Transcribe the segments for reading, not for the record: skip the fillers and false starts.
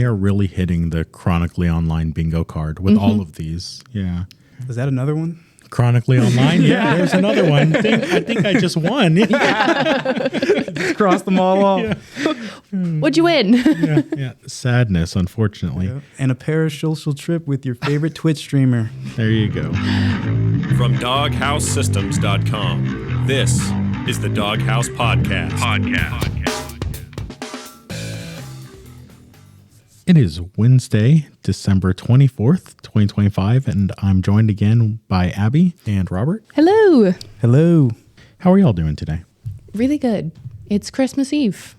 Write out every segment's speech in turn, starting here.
They are really hitting the chronically online bingo card with all of these. Yeah. Is that another one? Chronically online? Yeah, there's another one. I think I just won. Just cross them all off. Yeah. What'd you win? Yeah. Sadness, unfortunately. Yeah. And a parasocial trip with your favorite Twitch streamer. There you go. From DogHouseSystems.com, this is the DogHouse Podcast. It is Wednesday, December 24th, 2025, and I'm joined again by Abby and Robert. Hello. Hello. How are y'all doing today? Really good. It's Christmas Eve.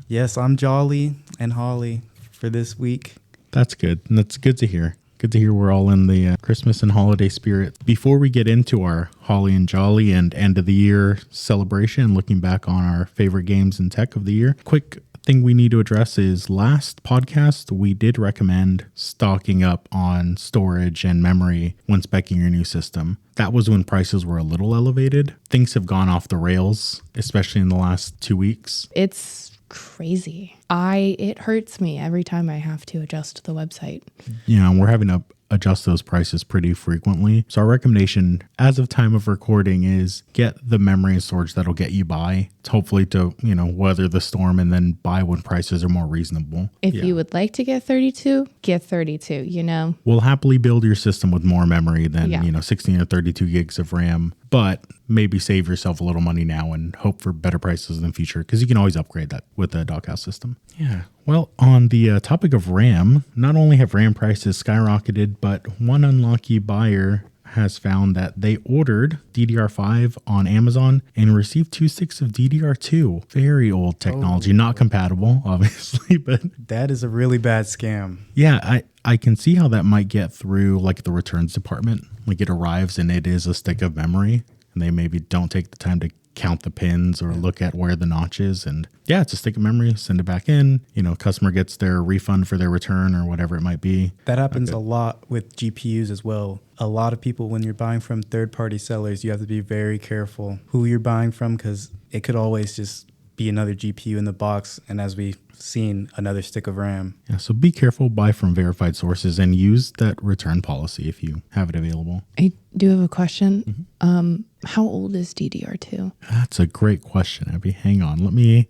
Yes, I'm jolly and holly for this week. That's good. And that's good to hear. Good to hear we're all in the Christmas and holiday spirit. Before we get into our holly and jolly and end of the year celebration, looking back on our favorite games and tech of the year, quick thing we need to address is last podcast, we did recommend stocking up on storage and memory when speccing your new system. That was when prices were a little elevated. Things have gone off the rails, especially in the last 2 weeks. It's crazy. It hurts me every time I have to adjust the website. Yeah, we're having to adjust those prices pretty frequently. So our recommendation as of time of recording is get the memory and storage that'll get you by, hopefully to, weather the storm and then buy when prices are more reasonable. If you would like to get 32, get 32, We'll happily build your system with more memory than, 16 or 32 gigs of RAM, but maybe save yourself a little money now and hope for better prices in the future because you can always upgrade that with the DogHouse system. Yeah. Well, on the topic of RAM, not only have RAM prices skyrocketed, but one unlucky buyer has found that they ordered DDR5 on Amazon and received 2 sticks of DDR2. Very old technology, not compatible, obviously, but That is a really bad scam. yeah, I can see how that might get through like the returns department. Like it arrives and it is a stick of memory and they maybe don't take the time to count the pins or look at where the notch is. And yeah, it's a stick of memory, send it back in, customer gets their refund for their return or whatever it might be. That happens a lot with GPUs as well. A lot of people, when you're buying from third-party sellers, you have to be very careful who you're buying from because it could always just be another GPU in the box. And as we've seen, another stick of RAM. Yeah, so be careful, buy from verified sources and use that return policy if you have it available. I do have a question. Mm-hmm. How old is DDR2? That's a great question, Abby. Hang on. Let me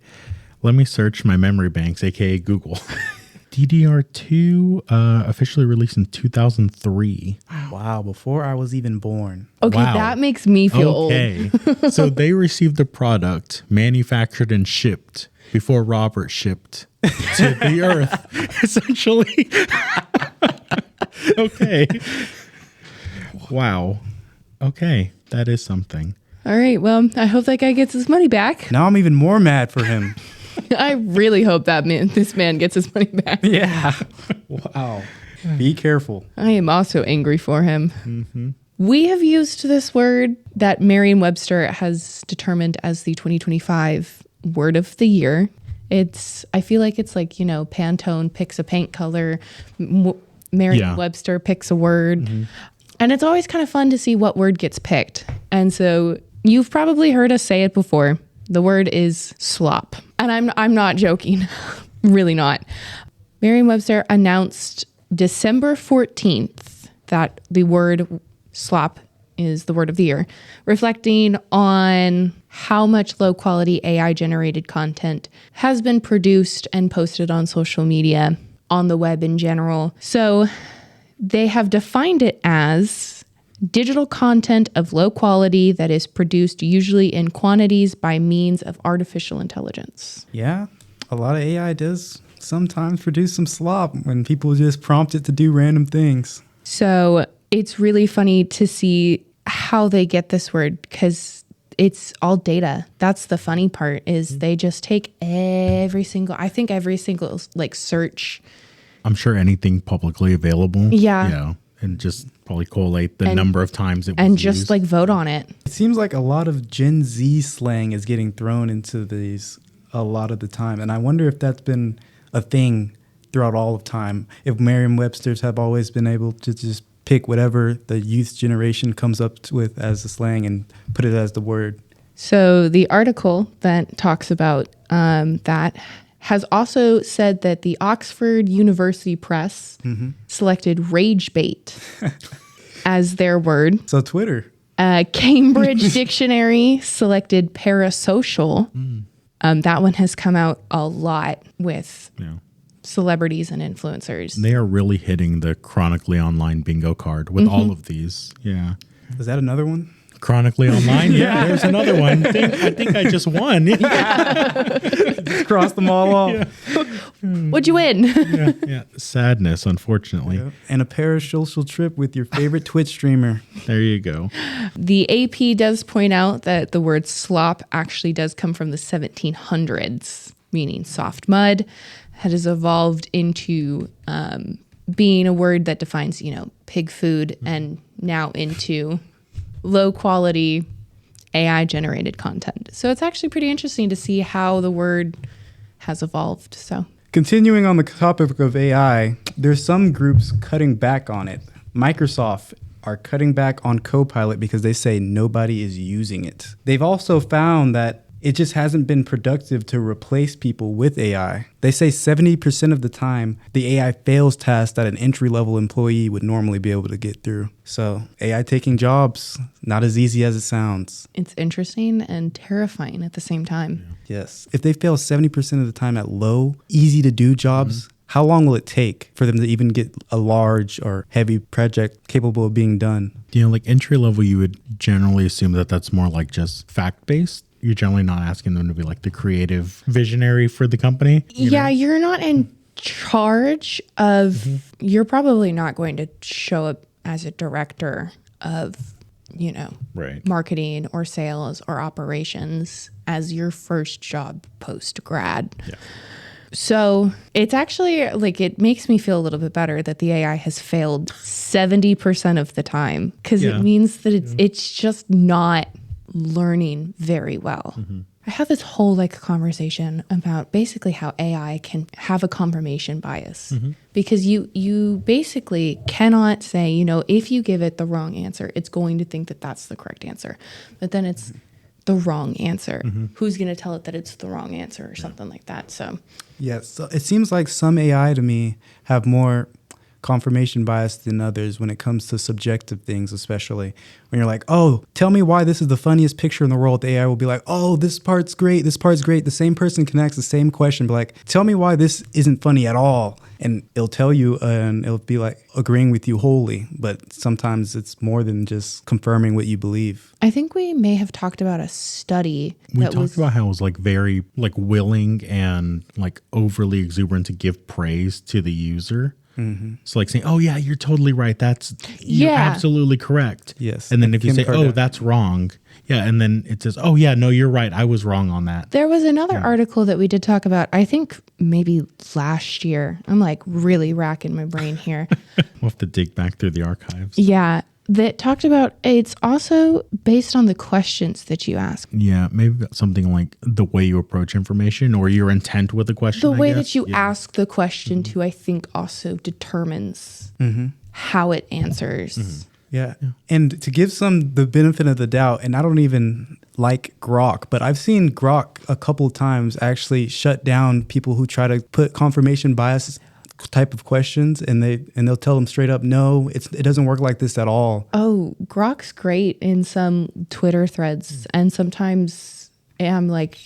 search my memory banks, aka Google. DDR2 officially released in 2003. Wow, before I was even born. Okay, Wow. that makes me feel old. So they received the product manufactured and shipped before Robert shipped to the earth, essentially. Okay. Wow. Okay. That is something. All right, well, I hope that guy gets his money back. Now I'm even more mad for him. I really hope this man gets his money back. Yeah. Wow. Be careful. I am also angry for him. Mm-hmm. We have used this word that Merriam-Webster has determined as the 2025 word of the year. I feel like it's like, Pantone picks a paint color, Merriam-Webster picks a word. Mm-hmm. And it's always kind of fun to see what word gets picked. And so you've probably heard us say it before. The word is slop. And I'm not joking. Really not. Merriam-Webster announced December 14th that the word slop is the word of the year, reflecting on how much low quality AI generated content has been produced and posted on social media, on the web in general. So they have defined it as digital content of low quality that is produced usually in quantities by means of artificial intelligence. Yeah, a lot of AI does sometimes produce some slop when people just prompt it to do random things. So it's really funny to see how they get this word because it's all data. That's the funny part is they just take every single like search. I'm sure anything publicly available. Yeah. And just probably collate the number of times it was and used. just like vote on it. It seems like a lot of Gen Z slang is getting thrown into these a lot of the time. And I wonder if that's been a thing throughout all of time. If Merriam-Websters have always been able to just pick whatever the youth generation comes up with as a slang and put it as the word. So the article that talks about that has also said that the Oxford University Press selected rage bait as their word. So Twitter. Cambridge Dictionary selected parasocial. That one has come out a lot with celebrities and influencers. They are really hitting the chronically online bingo card with all of these. Yeah. Is that another one? Chronically online? Yeah, there's another one. I think I just won. Just cross them all off. What'd you win? Yeah. Sadness, unfortunately. Yep. And a parasocial trip with your favorite Twitch streamer. There you go. The AP does point out that the word slop actually does come from the 1700s, meaning soft mud. It has evolved into being a word that defines, pig food, and now into low quality AI generated content. So it's actually pretty interesting to see how the word has evolved. So continuing on the topic of AI, there's some groups cutting back on it. Microsoft are cutting back on Copilot because they say nobody is using it. They've also found that it just hasn't been productive to replace people with AI. They say 70% of the time, the AI fails tasks that an entry-level employee would normally be able to get through. So AI taking jobs, not as easy as it sounds. it's interesting and terrifying at the same time. Yes. If they fail 70% of the time at low, easy-to-do jobs, how long will it take for them to even get a large or heavy project capable of being done? Like entry level, you would generally assume that that's more like just fact-based. You're generally not asking them to be like the creative visionary for the company. You're not in charge of, you're probably not going to show up as a director of, Right. marketing or sales or operations as your first job post-grad. Yeah. So it's actually it makes me feel a little bit better that the AI has failed 70% of the time, because it means that it's just not learning very well. I have this whole conversation about basically how AI can have a confirmation bias, because you basically cannot say, if you give it the wrong answer, it's going to think that that's the correct answer, but then it's the wrong answer. Who's going to tell it that it's the wrong answer or something like that? So Yes. So it seems like some AI to me have more confirmation bias than others when it comes to subjective things, especially when you're like, oh, tell me why this is the funniest picture in the world. The AI will be like, oh, this part's great. This part's great. The same person can ask the same question, but tell me why this isn't funny at all. And it'll tell you and it'll be agreeing with you wholly. But sometimes it's more than just confirming what you believe. I think we may have talked about a study We talked about how it was very willing and overly exuberant to give praise to the user. So saying, oh yeah, you're totally right. You're absolutely correct. Yes. And then if you Kim say, oh, that's wrong. Yeah. And then it says, oh yeah, no, you're right. I was wrong on that. There was another article that we did talk about, I think maybe last year. I'm really racking my brain here. We'll have to dig back through the archives. Yeah. That talked about, it's also based on the questions that you ask. Yeah, maybe something like the way you approach information or your intent with the question. The way that you ask the question too, I think also determines how it answers. Yeah. And to give some the benefit of the doubt, and I don't even like Grok, but I've seen Grok a couple of times actually shut down people who try to put confirmation bias type of questions, and they'll tell them straight up, no, it doesn't work like this at all. Oh, Grok's great in some Twitter threads, and sometimes I'm like,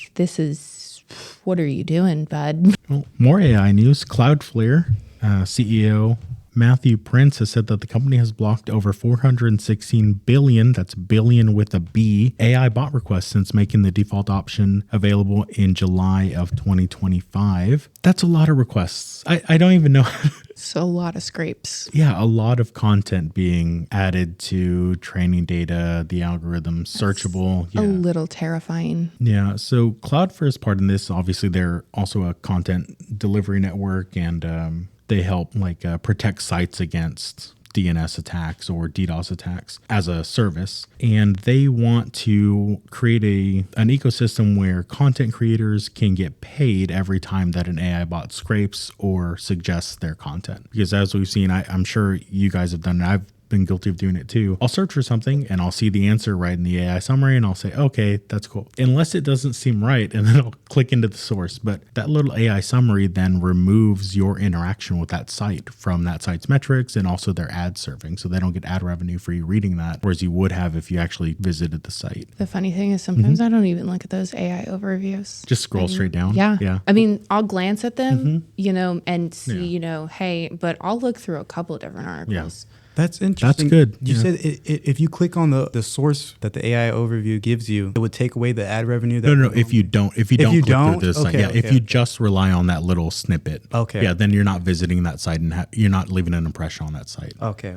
what are you doing, bud? Well, more AI news. Cloudflare CEO Matthew Prince has said that the company has blocked over 416 billion, that's billion with a B, AI bot requests since making the default option available in July of 2025. That's a lot of requests. I don't even know. So a lot of scrapes. Yeah, a lot of content being added to training data, the algorithm, searchable. A little terrifying. Yeah, so Cloudflare is part in this. Obviously, they're also a content delivery network, and they help protect sites against DNS attacks or DDoS attacks as a service. And they want to create an ecosystem where content creators can get paid every time that an AI bot scrapes or suggests their content. Because as we've seen, I'm sure you guys have done it. I've been guilty of doing it too. I'll search for something and I'll see the answer right in the AI summary and I'll say, okay, that's cool. Unless it doesn't seem right, and then I'll click into the source. But that little AI summary then removes your interaction with that site from that site's metrics and also their ad serving. So they don't get ad revenue for you reading that, whereas you would have if you actually visited the site. The funny thing is sometimes I don't even look at those AI overviews. Just scroll straight down. Yeah. I mean, I'll glance at them, and see, hey, but I'll look through a couple of different articles. Yeah. That's interesting. That's good. You said if you click on the source that the AI overview gives you, it would take away the ad revenue. No. If you don't click through this site, if you just rely on that little snippet, then you're not visiting that site and you're not leaving an impression on that site. Okay.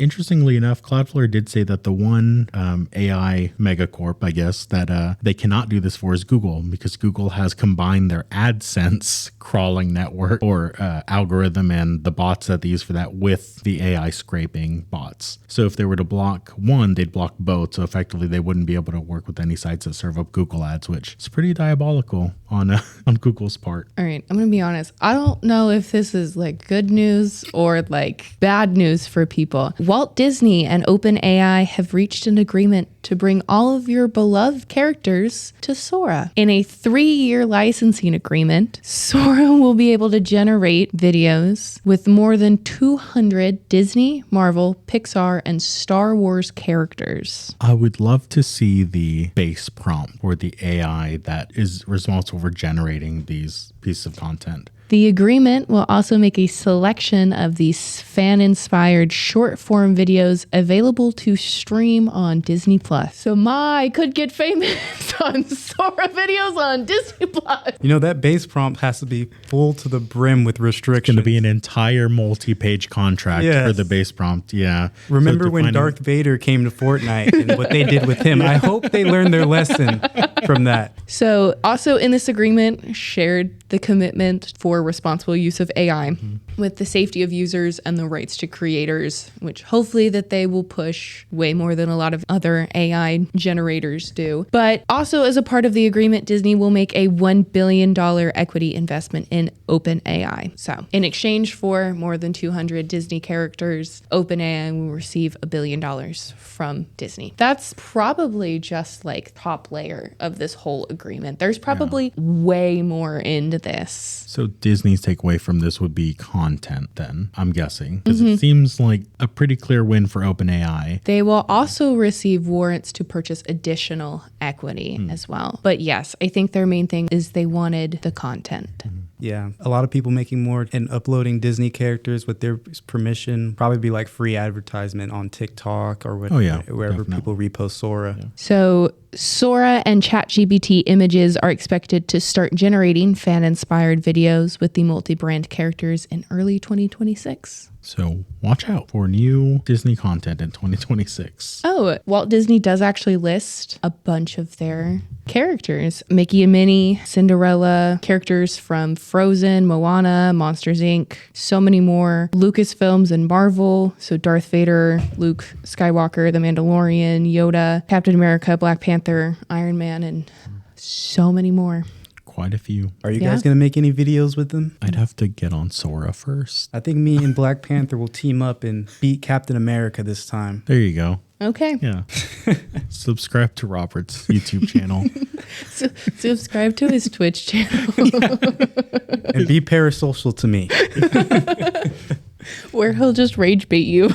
Interestingly enough, Cloudflare did say that the one AI megacorp, I guess, that they cannot do this for is Google, because Google has combined their AdSense crawling network or algorithm and the bots that they use for that with the AI scraping bots. So if they were to block one, they'd block both. So effectively, they wouldn't be able to work with any sites that serve up Google ads, which is pretty diabolical on Google's part. All right, I'm going to be honest. I don't know if this is like good news or like bad news for people. Walt Disney and OpenAI have reached an agreement to bring all of your beloved characters to Sora. In a 3-year licensing agreement, Sora will be able to generate videos with more than 200 Disney, Marvel, Pixar, and Star Wars characters. I would love to see the base prompt or the AI that is responsible for generating these pieces of content. The agreement will also make a selection of these fan-inspired short-form videos available to stream on Disney+. So I could get famous on Sora videos on Disney+. That base prompt has to be full to the brim with restrictions. It's going to be an entire multi-page contract for the base prompt. Yeah. Remember when Darth Vader came to Fortnite and what they did with him? I hope they learned their lesson from that. So also in this agreement, shared the commitment for responsible use of AI with the safety of users and the rights to creators, which hopefully that they will push way more than a lot of other AI generators do. But also as a part of the agreement, Disney will make a $1 billion equity investment in OpenAI. So in exchange for more than 200 Disney characters, OpenAI will receive $1 billion from Disney. That's probably just like top layer of this whole agreement. There's probably way more into this. So Disney's takeaway from this would be content then, I'm guessing, because it seems like a pretty clear win for OpenAI. They will also receive warrants to purchase additional equity as well. But yes, I think their main thing is they wanted the content. Yeah, a lot of people making more and uploading Disney characters with their permission. Probably be like free advertisement on TikTok or wherever people repost Sora. Yeah. So Sora and ChatGPT images are expected to start generating fan-inspired videos with the multi-brand characters in early 2026. So watch out for new Disney content in 2026. Oh, Walt Disney does actually list a bunch of their characters. Mickey and Minnie, Cinderella, characters from Frozen, Moana, Monsters, Inc., so many more. Lucasfilms and Marvel, so Darth Vader, Luke Skywalker, The Mandalorian, Yoda, Captain America, Black Panther, Iron Man, and so many more. Quite a few. Are you guys going to make any videos with them? I'd have to get on Sora first. I think me and Black Panther will team up and beat Captain America this time. There you go. Okay. Yeah. Subscribe to Robert's YouTube channel. Subscribe to his Twitch channel. And be parasocial to me. Where he'll just rage bait you.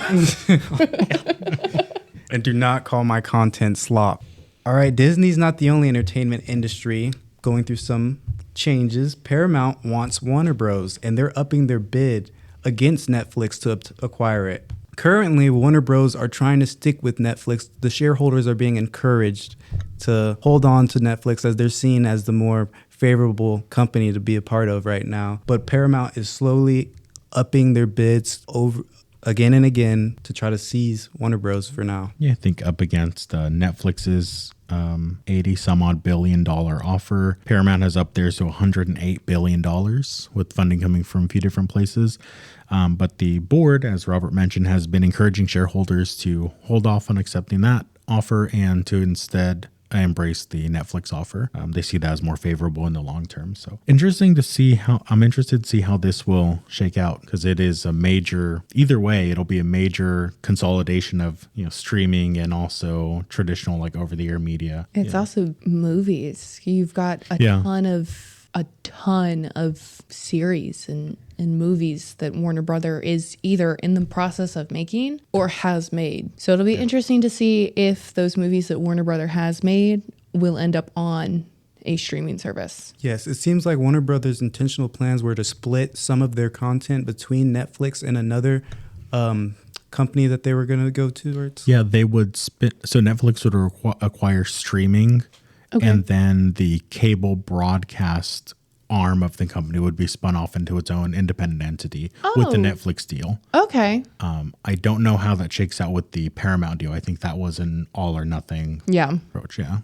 And do not call my content slop. All right, Disney's not the only entertainment industry going through some changes. Paramount wants Warner Bros. And they're upping their bid against Netflix to acquire it. Currently, Warner Bros. Are trying to stick with Netflix. The shareholders are being encouraged to hold on to Netflix as they're seen as the more favorable company to be a part of right now. But Paramount is slowly upping their bids over again and again to try to seize Warner Bros. For now. Yeah, I think up against Netflix's 80 some odd $1 billion offer. Paramount has up theirs to $108 billion with funding coming from a few different places. But the board, as Robert mentioned, has been encouraging shareholders to hold off on accepting that offer and to instead embrace the Netflix offer. They see that as more favorable in the long term. So interesting to see I'm interested to see how this will shake out, because it is a major, either way, it'll be a major consolidation of, streaming and also traditional like over the air media. It's also movies. You've got a ton of series and movies that Warner Brother is either in the process of making or has made. So it'll be interesting to see if those movies that Warner Brother has made will end up on a streaming service. Yes, it seems like Warner Brothers' intentional plans were to split some of their content between Netflix and another company that they were going to go towards. Yeah, they would so Netflix would acquire streaming, and then the cable broadcast arm of the company would be spun off into its own independent entity with the Netflix deal. Okay. I don't know how that shakes out with the Paramount deal. I think that was an all or nothing approach. Yeah.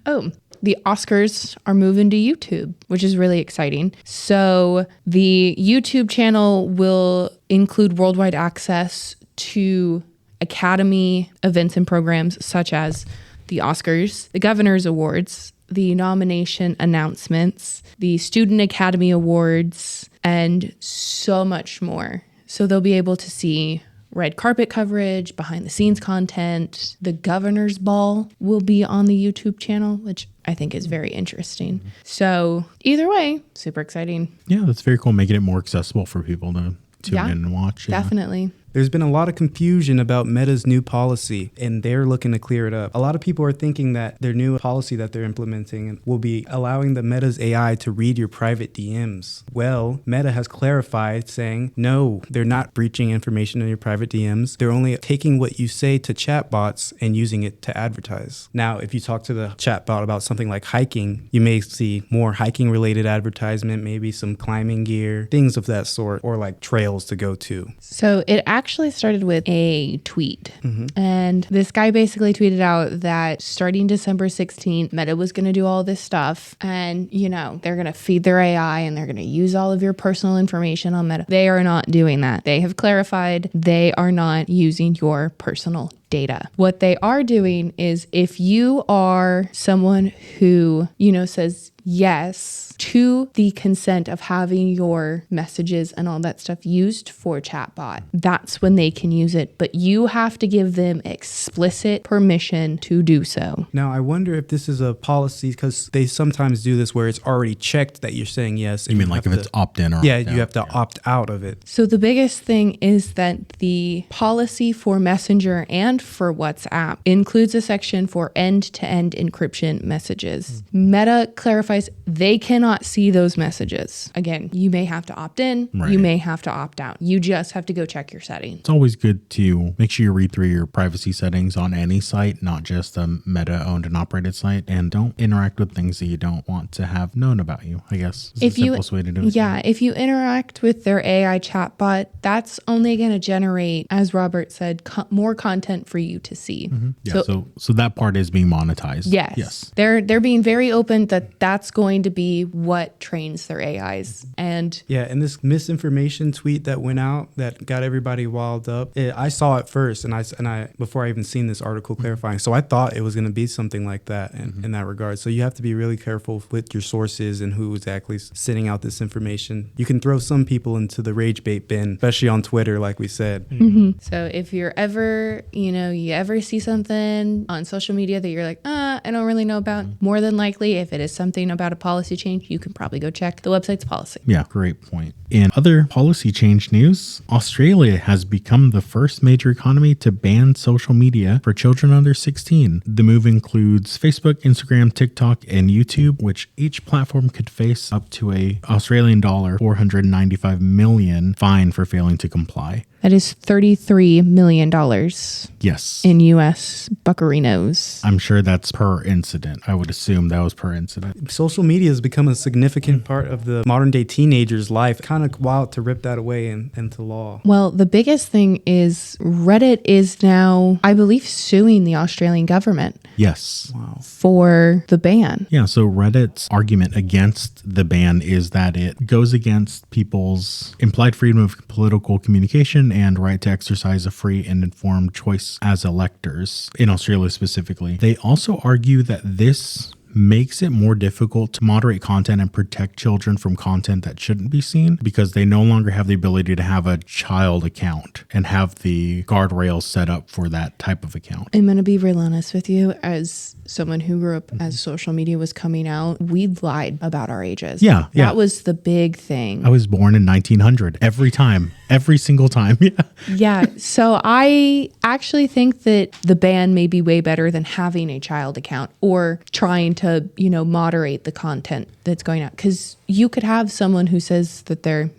Oh, the Oscars are moving to YouTube, which is really exciting. So the YouTube channel will include worldwide access to Academy events and programs such as the Oscars, the Governor's Awards, the nomination announcements, the Student Academy Awards, and so much more. So they'll be able to see red carpet coverage, behind the scenes content. The Governor's Ball will be on the YouTube channel, which I think is very interesting. So either way, super exciting. Yeah, that's very cool. Making it more accessible for people to tune in and watch. Definitely. There's been a lot of confusion about Meta's new policy, and they're looking to clear it up. A lot of people are thinking that their new policy that they're implementing will be allowing the Meta's AI to read your private DMs. Well, Meta has clarified, saying, no, they're not breaching information in your private DMs. They're only taking what you say to chatbots and using it to advertise. Now, if you talk to the chatbot about something like hiking, you may see more hiking-related advertisement, maybe some climbing gear, things of that sort, or like trails to go to. So it actually started with a tweet. And this guy basically tweeted out that starting December 16th, Meta was going to do all this stuff. And, they're going to feed their AI and they're going to use all of your personal information on Meta. They are not doing that. They have clarified they are not using your personal data. What they are doing is if you are someone who, says yes to the consent of having your messages and all that stuff used for chatbot, that's when they can use it. But you have to give them explicit permission to do so. Now, I wonder if this is a policy, because they sometimes do this where it's already checked that you're saying yes. You mean like if it's opt-in or opt-out? Yeah, you have to opt out of it. So the biggest thing is that the policy for Messenger and for WhatsApp includes a section for end-to-end encryption messages. Meta clarifies they cannot see those messages. Again, you may have to opt in, you may have to opt out. You just have to go check your settings. It's always good to make sure you read through your privacy settings on any site, not just a Meta owned and operated site, and don't interact with things that you don't want to have known about you, I guess. Is the simplest way to do it. Yeah, if you interact with their AI chatbot, that's only going to generate, as Robert said, more content for you to see. Yeah, so that part is being monetized. Yes. They're being very open that that's going to be what trains their AIs. And this misinformation tweet that went out that got everybody wild up, I saw it first, and I before I even seen this article clarifying. So I thought it was going to be something like that in that regard. So you have to be really careful with your sources and who exactly is sending out this information. You can throw some people into the rage bait bin, especially on Twitter, like we said. So if you're ever, you ever see something on social media that you're like, I don't really know about, more than likely, if it is something about a policy change, you can probably go check the website's policy. Yeah, great point. In other policy change news, Australia has become the first major economy to ban social media for children under 16. The move includes Facebook, Instagram, TikTok, and YouTube, which each platform could face up to a Australian dollar $495 million fine for failing to comply. That is $33 million. Yes. In U.S. buccarinos. I'm sure that's per incident. I would assume that was per incident. social media has become a significant part of the modern day teenager's life. Kind of wild to rip that away into law. Well, the biggest thing is Reddit is now, I believe, suing the Australian government. Yes. Wow. For the ban. Yeah, so Reddit's argument against the ban is that it goes against people's implied freedom of political communication and right to exercise a free and informed choice as electors, in Australia specifically. They also argue that this makes it more difficult to moderate content and protect children from content that shouldn't be seen because they no longer have the ability to have a child account and have the guardrails set up for that type of account. I'm going to be real honest with you. As someone who grew up as social media was coming out, we lied about our ages. Yeah. That was the big thing. I was born in 1900 every single time. Yeah. Yeah. So I actually think that the ban may be way better than having a child account or trying to, moderate the content that's going out. Because you could have someone who says that they're,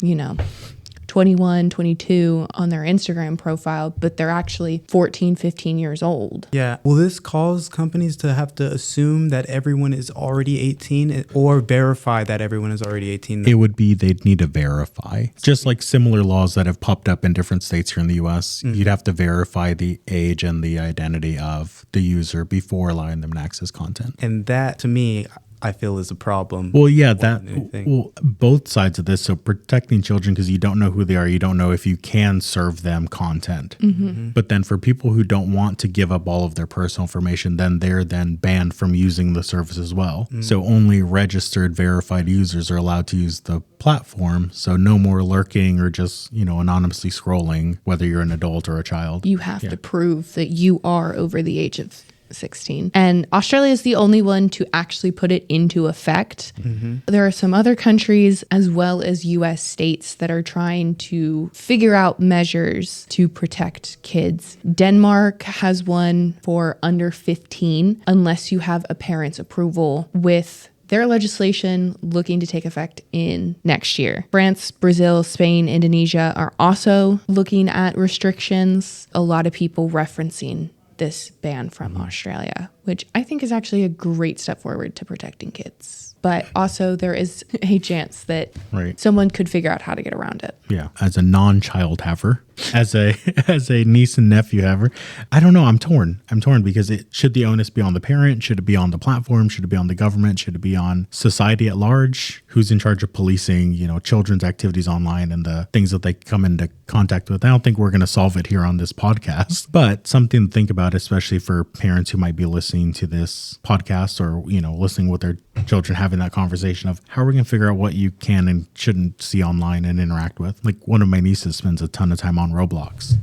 21, 22 on their Instagram profile, but they're actually 14, 15 years old. Yeah. Will this cause companies to have to assume that everyone is already 18 or verify that everyone is already 18? It would be they'd need to verify. Just like similar laws that have popped up in different states here in the US, you'd have to verify the age and the identity of the user before allowing them to access content. And that, to me, I feel is a problem. Well, yeah, both sides of this. So protecting children because you don't know who they are. You don't know if you can serve them content. Mm-hmm. But then for people who don't want to give up all of their personal information, then they're then banned from using the service as well. Mm-hmm. So only registered, verified users are allowed to use the platform. So no more lurking or just, anonymously scrolling, whether you're an adult or a child. You have to prove that you are over the age of 16. And Australia is the only one to actually put it into effect. Mm-hmm. There are some other countries as well as US states that are trying to figure out measures to protect kids. Denmark has one for under 15 unless you have a parent's approval, with their legislation looking to take effect in next year. France, Brazil, Spain, Indonesia are also looking at restrictions. A lot of people referencing this ban from Australia, which I think is actually a great step forward to protecting kids. But also there is a chance that someone could figure out how to get around it. Yeah. As a non-child haver, as a niece and nephew haver, I don't know. I'm torn because should the onus be on the parent? Should it be on the platform? Should it be on the government? Should it be on society at large? Who's in charge of policing, children's activities online and the things that they come into contact with? I don't think we're going to solve it here on this podcast, but something to think about, especially for parents who might be listening to this podcast or, listening with their children, having that conversation of how are we going to figure out what you can and shouldn't see online and interact with. Like one of my nieces spends a ton of time on Roblox.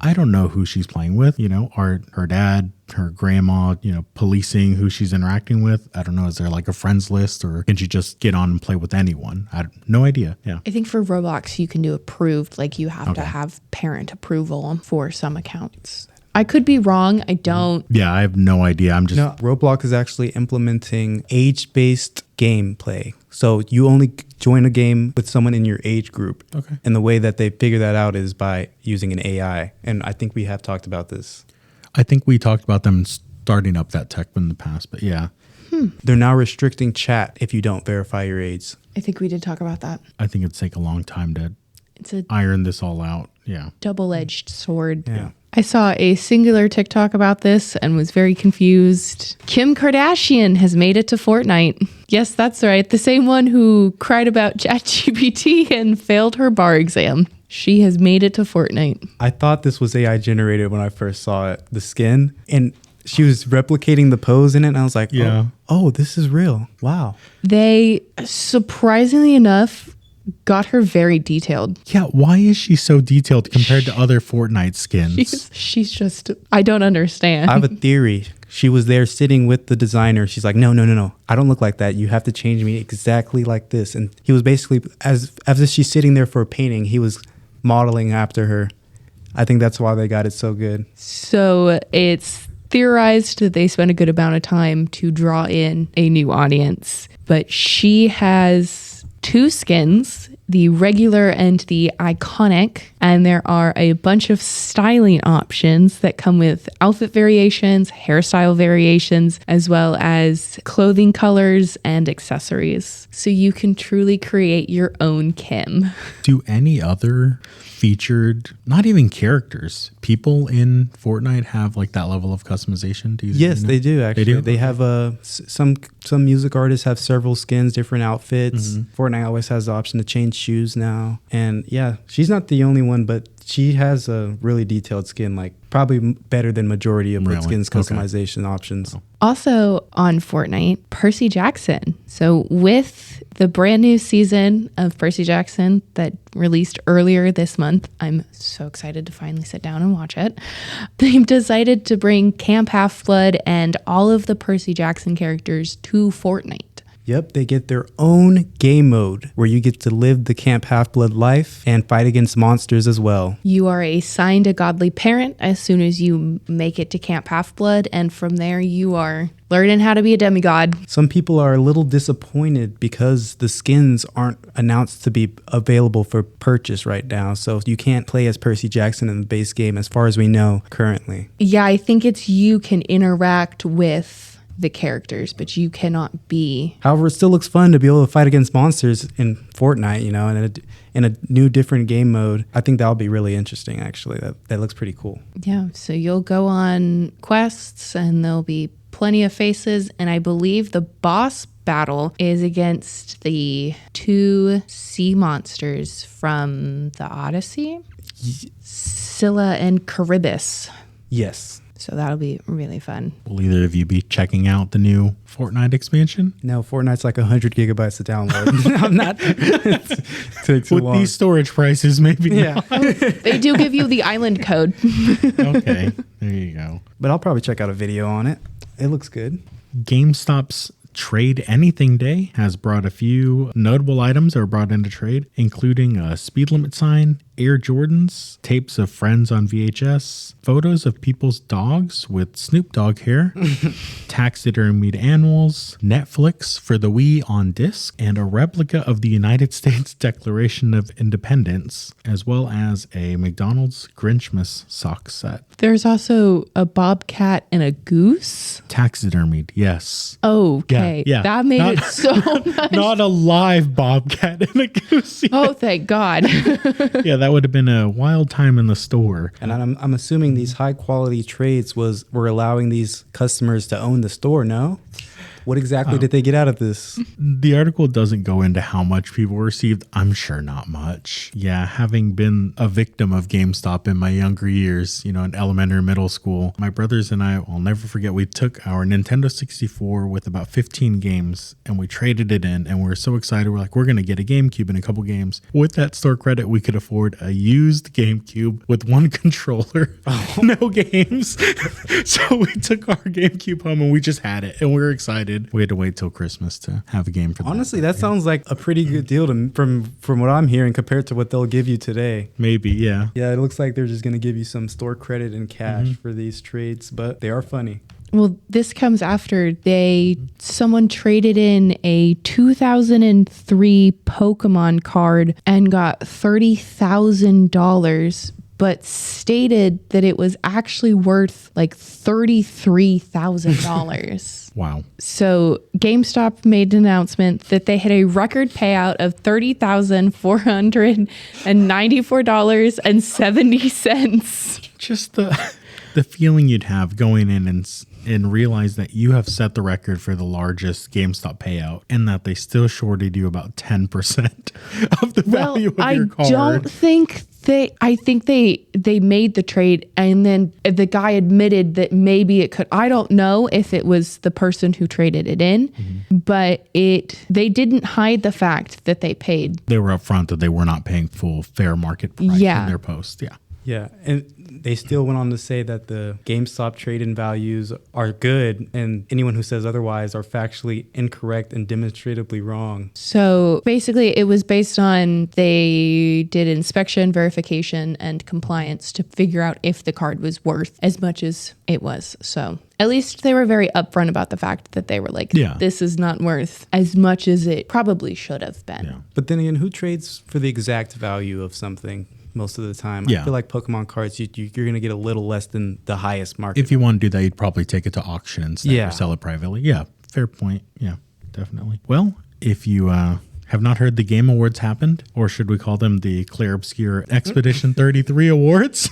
I don't know who she's playing with, her dad, her grandma, policing who she's interacting with. I don't know. Is there like a friends list or can she just get on and play with anyone? I have no idea. Yeah. I think for Roblox, you can do approved, like you have to have parent approval for some accounts. I could be wrong. I don't. Yeah, I have no idea. Roblox is actually implementing age-based gameplay. So you only join a game with someone in your age group. Okay. And the way that they figure that out is by using an AI. And I think we have talked about this. I think we talked about them starting up that tech in the past, but yeah. They're now restricting chat if you don't verify your age. I think we did talk about that. I think it'd take a long time to iron this all out. Yeah. Double-edged sword. Yeah. I saw a singular TikTok about this and was very confused. Kim Kardashian has made it to Fortnite. Yes, that's right. The same one who cried about ChatGPT and failed her bar exam. She has made it to Fortnite. I thought this was AI generated when I first saw it, the skin. And she was replicating the pose in it. And I was like, oh, this is real. Wow. They, surprisingly enough, got her very detailed. Yeah, why is she so detailed compared to other Fortnite skins? She's just, I don't understand. I have a theory. She was there sitting with the designer. She's like, no. I don't look like that. You have to change me exactly like this. And he was basically, as if she's sitting there for a painting, he was modeling after her. I think that's why they got it so good. So it's theorized that they spent a good amount of time to draw in a new audience. But she has 2 skins the regular and the iconic, and there are a bunch of styling options that come with outfit variations, hairstyle variations, as well as clothing colors and accessories. So you can truly create your own Kim. Do any other featured, not even characters, people in Fortnite have like that level of customization? Yes, they do actually. They do? They have some music artists have several skins, different outfits. Fortnite always has the option to change shoes now. And yeah, she's not the only one, but she has a really detailed skin, like probably better than majority of skins customization options. Also on Fortnite, Percy Jackson. So with the brand new season of Percy Jackson that released earlier this month, I'm so excited to finally sit down and watch it. They've decided to bring Camp Half-Blood and all of the Percy Jackson characters to Fortnite. Yep, they get their own game mode where you get to live the Camp Half-Blood life and fight against monsters as well. You are assigned a godly parent as soon as you make it to Camp Half-Blood, and from there you are learning how to be a demigod. Some people are a little disappointed because the skins aren't announced to be available for purchase right now. So you can't play as Percy Jackson in the base game as far as we know currently. Yeah, I think it's you can interact with the characters, but you cannot be. However, it still looks fun to be able to fight against monsters in Fortnite, you know, in a new different game mode. I think that'll be really interesting, actually. That looks pretty cool. Yeah, so you'll go on quests and there'll be plenty of faces, and I believe the boss battle is against the 2 sea monsters from the Odyssey, Scylla and Charybdis. Yes. So that'll be really fun. Will either of you be checking out the new Fortnite expansion? No, Fortnite's like 100 gigabytes to download. I'm not. It takes too With long. these storage prices, maybe Yeah. They do give you the island code. Okay, there you go. But I'll probably check out a video on it. It looks good. GameStop's Trade Anything Day has brought a few notable items that were brought into trade, including a speed limit sign, Air Jordans, tapes of Friends on VHS, photos of people's dogs with Snoop Dogg hair, taxidermied animals, Netflix for the Wii on disc, and a replica of the United States Declaration of Independence, as well as a McDonald's Grinchmas sock set. There's also a bobcat and a goose. Taxidermied, yes. Okay. Yeah. That made it so much. Not a live bobcat and a goose. Oh, thank God. Yeah, that would have been a wild time in the store. And I'm assuming these high quality trades were allowing these customers to own the store, no? What exactly did they get out of this? The article doesn't go into how much people received. I'm sure not much. Yeah, having been a victim of GameStop in my younger years, you know, in elementary and middle school, my brothers and I'll never forget, we took our Nintendo 64 with about 15 games and we traded it in, and we were so excited. We're like, we're going to get a GameCube and a couple games. With that store credit, we could afford a used GameCube with 1 controller, no games. So we took our GameCube home and we just had it, and we were excited. We had to wait till Christmas to have a game for that. Honestly, that sounds like a pretty good deal from what I'm hearing compared to what they'll give you today. Maybe, yeah. Yeah, it looks like they're just going to give you some store credit and cash for these trades, but they are funny. Well, this comes after someone traded in a 2003 Pokemon card and got $30,000, but stated that it was actually worth like $33,000. Wow. So GameStop made an announcement that they had a record payout of $30,494.70. Just the feeling you'd have going in and realize that you have set the record for the largest GameStop payout, and that they still shorted you about 10% of the value of your card. I think they made the trade, and then the guy admitted that maybe it could. I don't know if it was the person who traded it in, but they didn't hide the fact that they paid. They were upfront that they were not paying full fair market price in their post. Yeah. Yeah, and they still went on to say that the GameStop trade-in values are good, and anyone who says otherwise are factually incorrect and demonstrably wrong. So basically, it was based on they did inspection, verification, and compliance to figure out if the card was worth as much as it was. So at least they were very upfront about the fact that they were like, this is not worth as much as it probably should have been. Yeah. But then again, who trades for the exact value of something? Most of the time, I feel like Pokemon cards, you're going to get a little less than the highest market. If you want to do that, you'd probably take it to auction instead or sell it privately. Yeah, fair point. Yeah, definitely. Well, if you have not heard the Game Awards happened, or should we call them the Clear Obscure Expedition 33 Awards,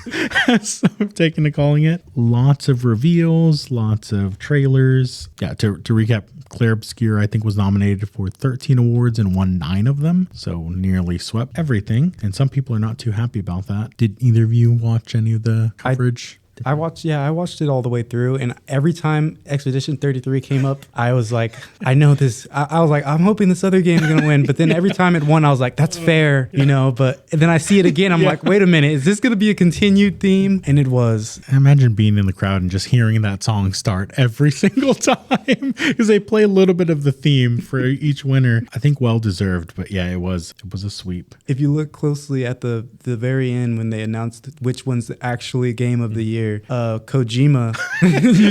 as I've taken to calling it. Lots of reveals, lots of trailers. Yeah, to recap, Clear Obscure, I think, was nominated for 13 awards and won 9 of them. So nearly swept everything. And some people are not too happy about that. Did either of you watch any of the coverage? I watched it all the way through, and every time Expedition 33 came up, I was like, I know this. I was like, I'm hoping this other game is going to win. But then every time it won, I was like, that's fair, But then I see it again. I'm like, wait a minute, is this going to be a continued theme? And it was. Imagine being in the crowd and just hearing that song start every single time because they play a little bit of the theme for each winner. I think well deserved, but yeah, it was a sweep. If you look closely at the very end when they announced which one's actually game of the year. Kojima.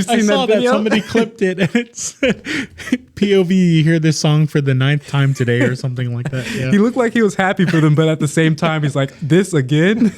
I saw that somebody clipped it and it said POV, you hear this song for the 9th time today or something like that. Yeah. He looked like he was happy for them, but at the same time, he's like, this again?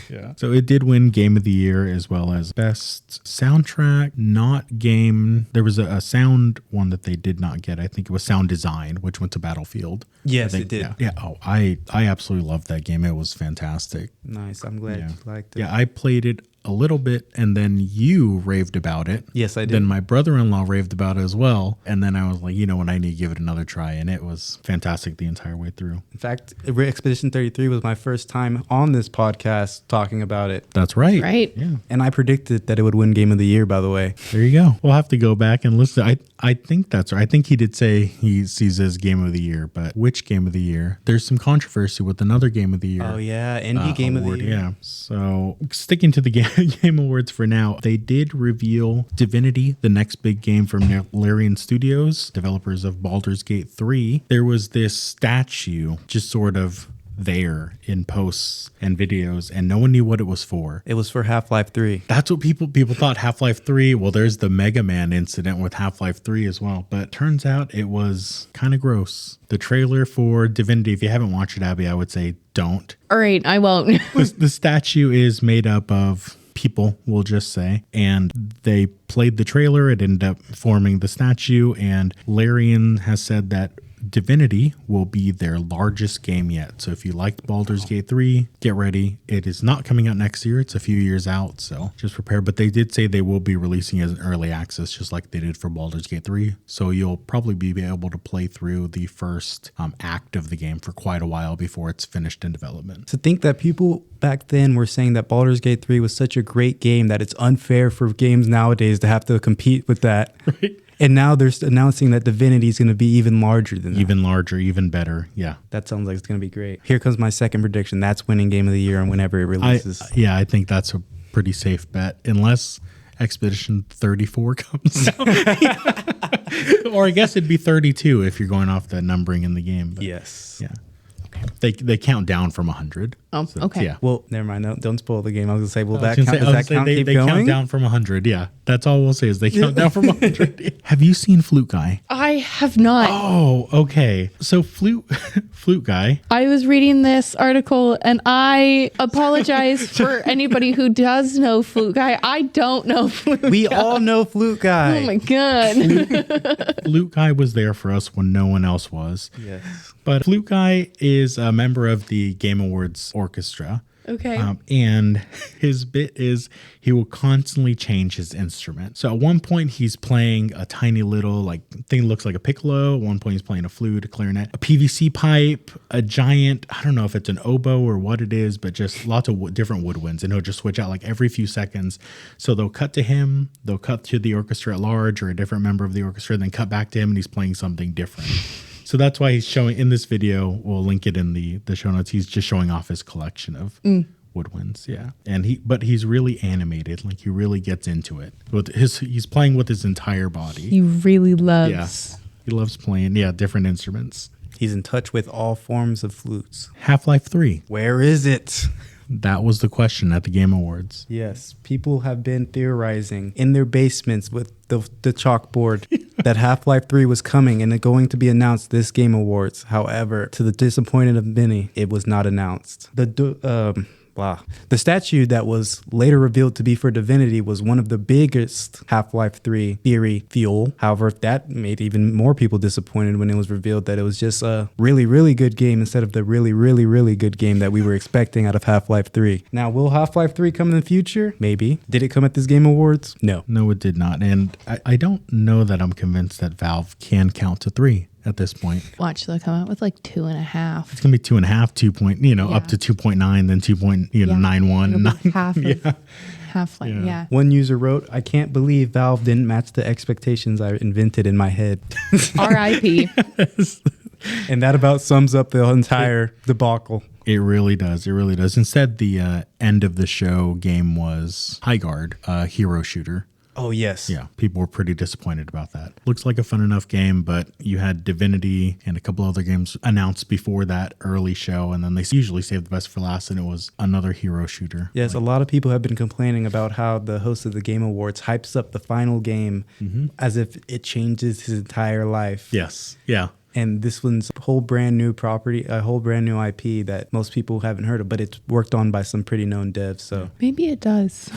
Yeah. So it did win Game of the Year as well as Best Soundtrack, not Game. There was a sound one that they did not get. I think it was Sound Design, which went to Battlefield. Yes, it did. Yeah. Oh, I absolutely loved that game. It was fantastic. Nice. I'm glad you liked it. Yeah, I played it a little bit and then you raved about it. Yes, I did. Then my brother-in-law raved about it as well. And then I was like, what, I need to give it another try. And it was fantastic the entire way through. In fact, Expedition 33 was my first time on this podcast talking about it. That's right. Right. Yeah. And I predicted that it would win Game of the Year, by the way. There you go. We'll have to go back and listen. I think that's right. I think he did say he sees it as Game of the Year, but which Game of the Year? There's some controversy with another Game of the Year. Oh, yeah. Indie Game award. of the Year. Yeah. So sticking to the Game Awards for now, they did reveal Divinity, the next big game from Larian Studios, developers of Baldur's Gate 3. There was this statue just sort of there in posts and videos, and no one knew what it was for. It was for Half-Life 3. That's what people thought. Half-Life 3. Well, there's the Mega Man incident with Half-Life 3 as well, but turns out it was kind of gross. The trailer for Divinity, if you haven't watched it, Abby, I would say don't. All right, I won't. The statue is made up of people, we'll just say, and they played the trailer. It ended up forming the statue, and Larian has said that Divinity will be their largest game yet. So if you liked Baldur's Gate 3, get ready. It is not coming out next year. It's a few years out, so just prepare. But they did say they will be releasing it as an early access, just like they did for Baldur's Gate 3. So you'll probably be able to play through the first act of the game for quite a while before it's finished in development. To think that people back then were saying that Baldur's Gate 3 was such a great game that it's unfair for games nowadays to have to compete with that. Right. And now they're announcing that Divinity is going to be even larger than that. Even larger, even better. Yeah. That sounds like it's going to be great. Here comes my second prediction. That's winning Game of the Year and whenever it releases. I think that's a pretty safe bet. Unless Expedition 34 comes out. Or I guess it'd be 32 if you're going off the numbering in the game. But yes. Yeah. They count down from 100. Oh, so, okay. Yeah. Well, never mind. No, don't spoil the game. I was going to say, will that count? They count down from 100. Yeah. That's all we'll say is they count down from 100. Have you seen Flute Guy? I have not. Oh, okay. So Flute Guy. I was reading this article and I apologize for anybody who does know Flute Guy. I don't know Flute Guy. We all know Flute Guy. Oh my God. Flute Guy was there for us when no one else was. Yes. But Flute Guy is a member of the Game Awards Orchestra. Okay. And his bit is he will constantly change his instrument. So at one point he's playing a tiny little thing looks like a piccolo. At one point he's playing a flute, a clarinet, a PVC pipe, a giant, I don't know if it's an oboe or what it is, but just lots of different woodwinds. And he'll just switch out every few seconds. So they'll cut to him, they'll cut to the orchestra at large or a different member of the orchestra, then cut back to him and he's playing something different. So that's why he's showing in this video, we'll link it in the show notes, he's just showing off his collection of woodwinds, yeah. And he's really animated, like he really gets into it. He's playing with his entire body. He really loves. Yes, he loves playing, different instruments. He's in touch with all forms of flutes. Half-Life 3. Where is it? That was the question at the Game Awards. Yes, people have been theorizing in their basements with the chalkboard that Half-Life 3 was coming and going to be announced this Game Awards. However, to the disappointment of many, it was not announced. The statue that was later revealed to be for Divinity was one of the biggest Half-Life 3 theory fuel. However, that made even more people disappointed when it was revealed that it was just a really, really good game instead of the really, really, really good game that we were expecting out of Half-Life 3. Now, will Half-Life 3 come in the future? Maybe. Did it come at this Game Awards? No. No, it did not. And I don't know that I'm convinced that Valve can count to 3. At this point, Watch, they'll come out with like 2.5. It's gonna be 2.5, 2 point, up to 2.9, then 2.91, half of Half-Life. Yeah. One user wrote, "I can't believe Valve didn't match the expectations I invented in my head." R.I.P. And that about sums up the entire debacle. It really does. It really does. Instead, the end of the show game was Highguard, a hero shooter. Oh, yes. Yeah, people were pretty disappointed about that. Looks like a fun enough game, but you had Divinity and a couple other games announced before that early show, and then they usually save the best for last, and it was another hero shooter. Yes, a lot of people have been complaining about how the host of the Game Awards hypes up the final game as if it changes his entire life. Yes, yeah. And this one's a whole brand new property, a whole brand new IP that most people haven't heard of, but it's worked on by some pretty known devs. So Maybe it does.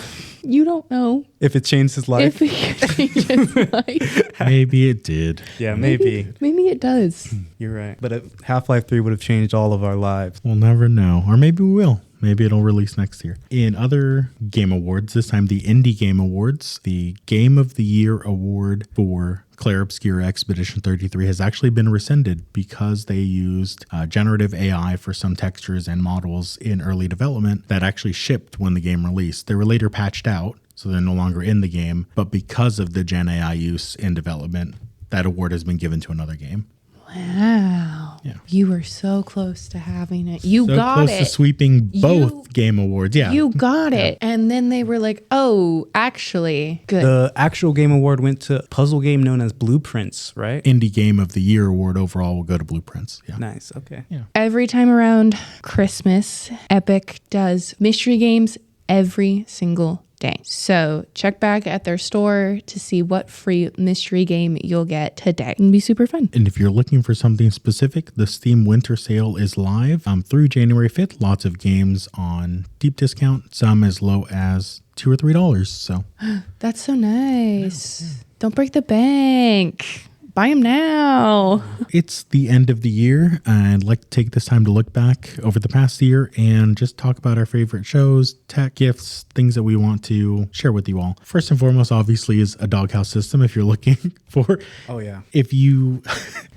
You don't know. If it changed his life? If it changes life. Maybe it did. Yeah, maybe. Maybe it does. You're right. But Half-Life 3 would have changed all of our lives. We'll never know. Or maybe we will. Maybe it'll release next year. In other game awards, this time the Indie Game Awards, the Game of the Year award for Clair Obscur Expedition 33 has actually been rescinded because they used generative AI for some textures and models in early development that actually shipped when the game released. They were later patched out, so they're no longer in the game, but because of the Gen AI use in development, that award has been given to another game. Wow. Yeah. You were so close to having it. You So got close it. to sweeping both game awards. Yeah. You got it. And then they were like, oh, actually, good. The actual game award went to a puzzle game known as Blueprints, right? Indie Game of the Year award overall will go to Blueprints. Yeah. Nice. Okay. Yeah. Every time around Christmas, Epic does mystery games every single day. So check back at their store to see what free mystery game you'll get today. It'll be super fun. And if you're looking for something specific, the Steam Winter Sale is live through January 5th. Lots of games on deep discount, some as low as $2 or $3. So That's so nice. Don't break the bank. Buy them now. it's the end of the year. I'd like to take this time to look back over the past year and just talk about our favorite shows, tech, gifts, things that we want to share with you all. First and foremost, obviously, is a DogHouse system if you're looking for. Oh, yeah. If you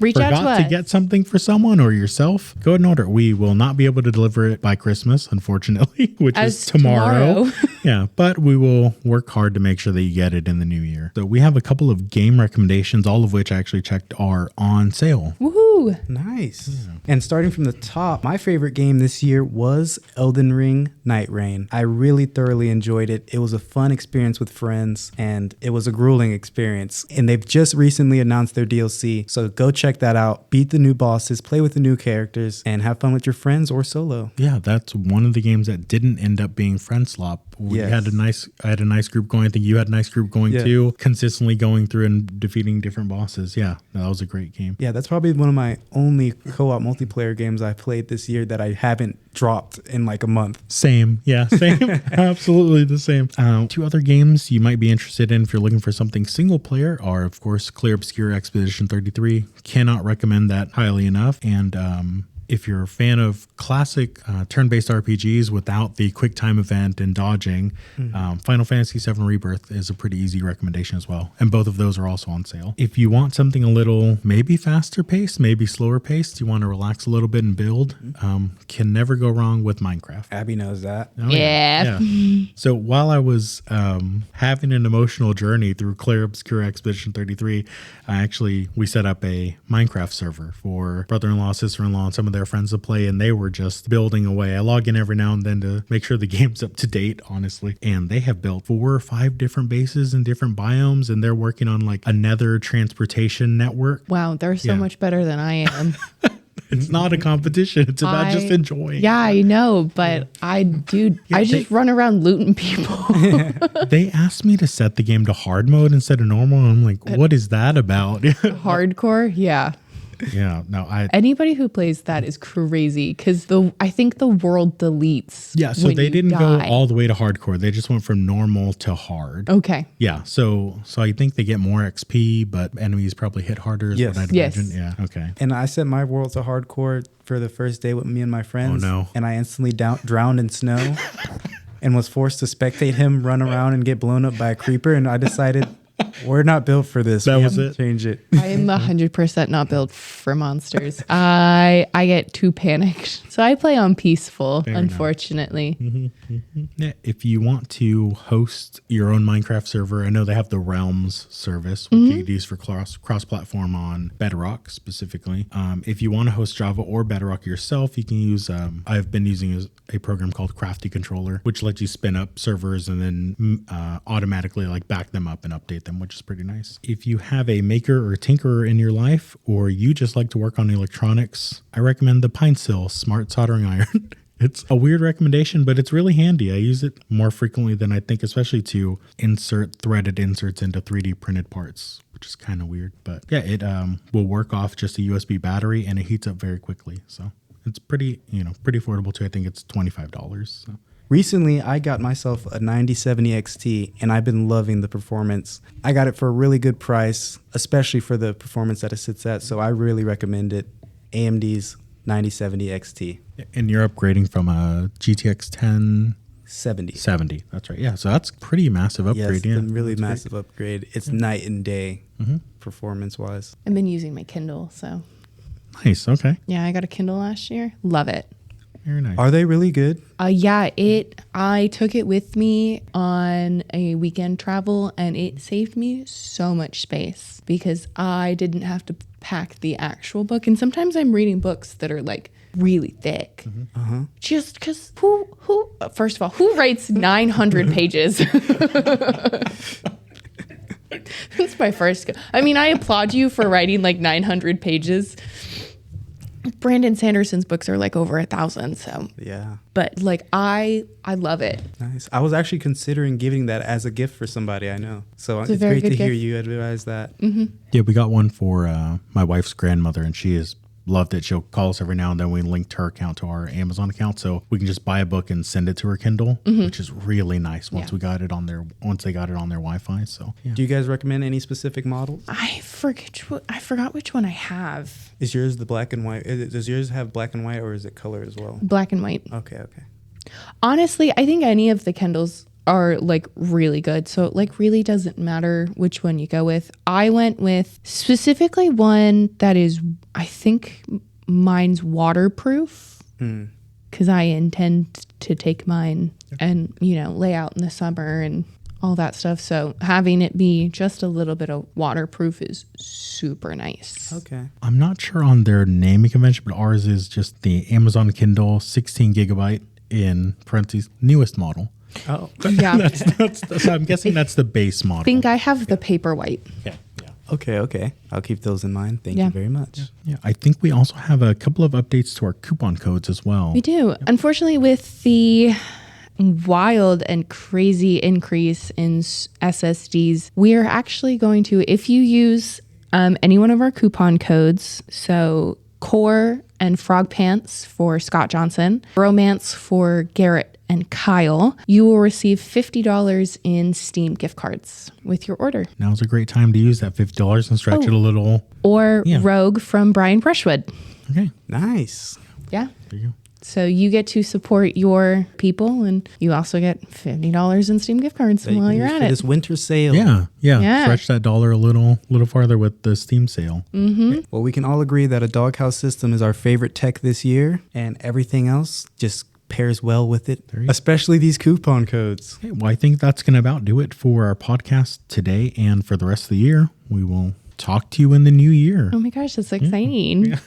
Reach out to forgot to us. get something for someone or yourself, go ahead and order. We will not be able to deliver it by Christmas, unfortunately, which is tomorrow. Yeah, but we will work hard to make sure that you get it in the new year. So we have a couple of game recommendations, all of which I actually checked are on sale. Woohoo. Nice. Yeah. And starting from the top, my favorite game this year was Elden Ring Night Rain. I really thoroughly enjoyed it. It was a fun experience with friends, and it was a grueling experience. And they've just recently announced their DLC, so go check that out. Beat the new bosses, play with the new characters, and have fun with your friends or solo. Yeah, that's one of the games that didn't end up being friend slop. We Yes. I had a nice group going. I think you had a nice group going too, consistently going through and defeating different bosses. Yeah, that was a great game. Yeah, that's probably one of my only co-op multiplayer games I played this year that I haven't dropped in like a month. Same. Yeah, same. Absolutely the same. Two other games you might be interested in if you're looking for something single player are, of course, Clair Obscur Expedition 33. Cannot recommend that highly enough. And if you're a fan of classic turn-based RPGs without the quick time event and dodging, Final Fantasy VII Rebirth is a pretty easy recommendation as well. And both of those are also on sale. If you want something a little maybe faster paced, maybe slower paced, you want to relax a little bit and build, can never go wrong with Minecraft. Abby knows that. Oh, Yeah. So while I was having an emotional journey through Clair Obscur Expedition 33, we set up a Minecraft server for brother-in-law, sister-in-law, and some of their their friends to play, and they were just building away. I log in every now and then to make sure the game's up to date, honestly. And they have built 4 or 5 different bases in different biomes, and they're working on like another transportation network. Wow, they're so much better than I am. It's not a competition. It's about just enjoying. Yeah, I know, but I just run around looting people. They asked me to set the game to hard mode instead of normal. And I'm like, what is that about? Hardcore? Yeah. Yeah, no, anybody who plays that is crazy because I think the world deletes. Yeah, so they didn't go all the way to hardcore. They just went from normal to hard. Okay. Yeah, so I think they get more XP, but enemies probably hit harder. Is what I'd imagine. Yeah. Okay. And I set my world to hardcore for the first day with me and my friends. Oh no! And I instantly drowned in snow, and was forced to spectate him run around and get blown up by a creeper. And I decided, we're not built for this. That was it. Change it. I am 100% not built for monsters. I get too panicked. So I play on peaceful, unfortunately. Yeah, if you want to host your own Minecraft server, I know they have the Realms service, which you can use for cross-platform on Bedrock specifically. If you want to host Java or Bedrock yourself, you can use, I've been using a program called Crafty Controller, which lets you spin up servers and then automatically like back them up and update them, which is pretty nice. If you have a maker or tinkerer in your life, or you just like to work on electronics, I recommend the PineSill Smart Soldering Iron. It's a weird recommendation, but it's really handy. I use it more frequently than I think, especially to insert threaded inserts into 3D printed parts, which is kind of weird. But yeah, it will work off just a USB battery, and it heats up very quickly. So it's pretty affordable too. I think it's $25. So. Recently, I got myself a 9070 XT, and I've been loving the performance. I got it for a really good price, especially for the performance that it sits at, so I really recommend it. AMD's 9070 XT. And you're upgrading from a GTX 1070. That's right. Yeah, so that's pretty massive upgrade. Yes, a really massive upgrade. It's night and day performance-wise. I've been using my Kindle, so. Nice, okay. Yeah, I got a Kindle last year. Love it. Very nice. Are they really good? Yeah, I took it with me on a weekend travel, and it saved me so much space because I didn't have to pack the actual book. And sometimes I'm reading books that are like really thick. Just because first of all, who writes 900 pages? That's my first. I mean, I applaud you for writing like 900 pages. Brandon Sanderson's books are like over 1,000. So yeah, but like I love it. Nice. I was actually considering giving that as a gift for somebody I know. So it's great to hear you advise that. Yeah, we got one for my wife's grandmother, and she has loved it. She'll call us every now and then. We linked her account to our Amazon account, so we can just buy a book and send it to her Kindle, which is really nice once they got it on their Wi-Fi. So yeah. Do you guys recommend any specific models? I forgot which one I have. Is yours the black and white? Does yours have black and white, or is it color as well? Black and white. Okay. Honestly, I think any of the Kindles are like really good. So it like really doesn't matter which one you go with. I went with specifically one that is, I think mine's waterproof because I intend to take mine and, lay out in the summer and all that stuff. So having it be just a little bit of waterproof is super nice. Okay. I'm not sure on their naming convention, but ours is just the Amazon Kindle 16 gigabyte in parentheses newest model. Oh, yeah. So I'm guessing that's the base model. I think I have the Paperwhite. Yeah. Okay. I'll keep those in mind. Thank you very much. Yeah. I think we also have a couple of updates to our coupon codes as well. We do. Yep. Unfortunately, with the wild and crazy increase in SSDs, we are actually going to, if you use any one of our coupon codes, so Core and Frog Pants for Scott Johnson, Romance for Garrett and Kyle, you will receive $50 in Steam gift cards with your order. Now's a great time to use that $50 and stretch it a little. Or Rogue from Brian Brushwood. Okay. Nice. Yeah. There you go. So you get to support your people, and you also get $50 in Steam gift cards while you're at it. This winter sale. Yeah. Stretch that dollar a little farther with the Steam sale. Mm-hmm. Well, we can all agree that a DogHouse system is our favorite tech this year, and everything else just pairs well with it, especially these coupon codes. Okay, well, I think that's going to about do it for our podcast today and for the rest of the year. We will talk to you in the new year. Oh my gosh, that's exciting. Yeah.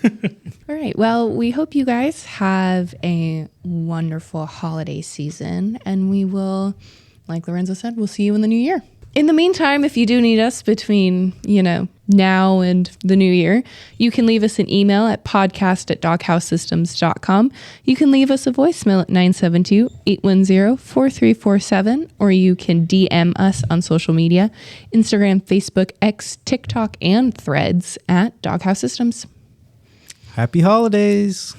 All right. Well, we hope you guys have a wonderful holiday season, and we will, like Lorenzo said, we'll see you in the new year. In the meantime, if you do need us between, now and the new year, you can leave us an email at podcast@doghousesystems.com. You can leave us a voicemail at 972-810-4347, or you can DM us on social media, Instagram, Facebook, X, TikTok, and Threads at Doghouse Systems. Happy holidays.